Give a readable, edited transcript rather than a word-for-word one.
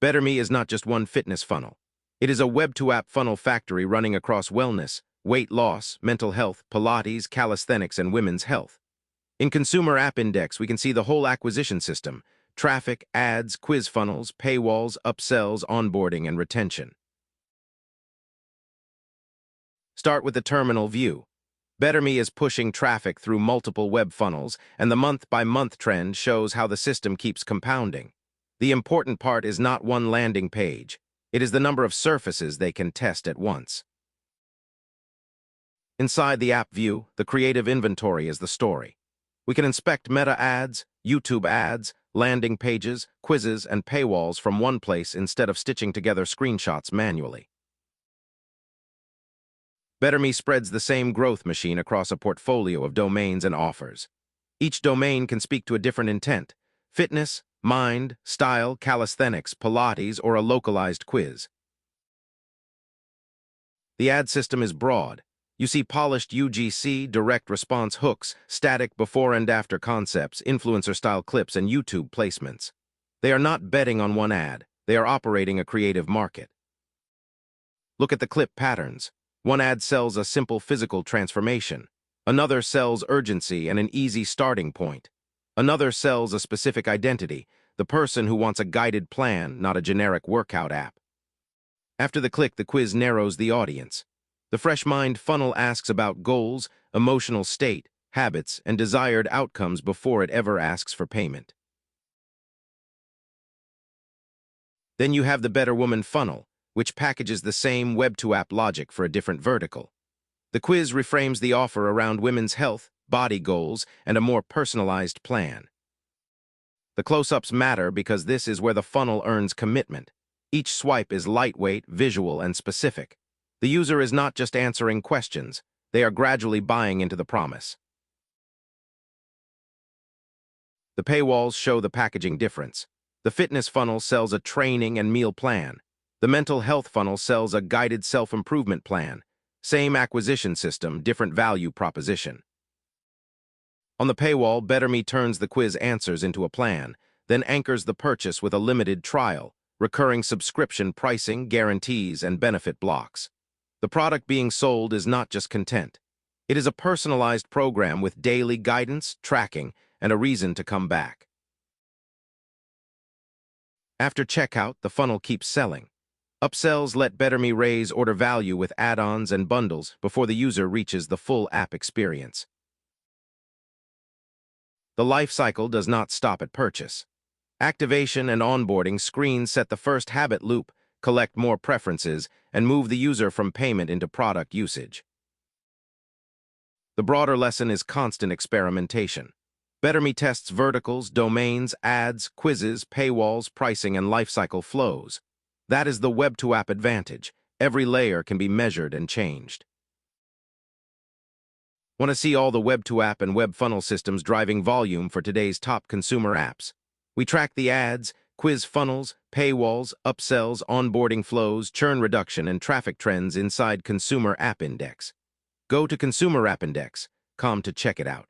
BetterMe is not just one fitness funnel. It is a Web2App funnel factory running across wellness, weight loss, mental health, Pilates, calisthenics, and women's health. In Consumer App Index, we can see the whole acquisition system: traffic, ads, quiz funnels, paywalls, upsells, onboarding, and retention. Start with the terminal view. BetterMe is pushing traffic through multiple web funnels, and the month-by-month trend shows how the system keeps compounding. The important part is not one landing page. It is the number of surfaces they can test at once. Inside the app view, the creative inventory is the story. We can inspect meta ads, YouTube ads, landing pages, quizzes, and paywalls from one place instead of stitching together screenshots manually. BetterMe spreads the same growth machine across a portfolio of domains and offers. Each domain can speak to a different intent: fitness, mind, style, calisthenics, Pilates, or a localized quiz. The ad system is broad. You see polished UGC, direct response hooks, static before and after concepts, influencer-style clips, and YouTube placements. They are not betting on one ad. They are operating a creative market. Look at the clip patterns. One ad sells a simple physical transformation. Another sells urgency and an easy starting point. Another sells a specific identity, the person who wants a guided plan, not a generic workout app. After the click, the quiz narrows the audience. The Fresh Mind funnel asks about goals, emotional state, habits, and desired outcomes before it ever asks for payment. Then you have the BetterWoman funnel, which packages the same Web2App logic for a different vertical. The quiz reframes the offer around women's health, body goals, and a more personalized plan. The close-ups matter because this is where the funnel earns commitment. Each swipe is lightweight, visual, and specific. The user is not just answering questions. They are gradually buying into the promise. The paywalls show the packaging difference. The fitness funnel sells a training and meal plan. The mental health funnel sells a guided self-improvement plan. Same acquisition system, different value proposition. On the paywall, BetterMe turns the quiz answers into a plan, then anchors the purchase with a limited trial, recurring subscription pricing, guarantees, and benefit blocks. The product being sold is not just content. It is a personalized program with daily guidance, tracking, and a reason to come back. After checkout, the funnel keeps selling. Upsells let BetterMe raise order value with add-ons and bundles before the user reaches the full app experience. The lifecycle does not stop at purchase. Activation and onboarding screens set the first habit loop, collect more preferences, and move the user from payment into product usage. The broader lesson is constant experimentation. BetterMe tests verticals, domains, ads, quizzes, paywalls, pricing, and lifecycle flows. That is the Web2App advantage. Every layer can be measured and changed. Want to see all the Web2App and web funnel systems driving volume for today's top consumer apps? We track the ads, quiz funnels, paywalls, upsells, onboarding flows, churn reduction, and traffic trends inside Consumer App Index. Go to Consumer App Index.com to check it out.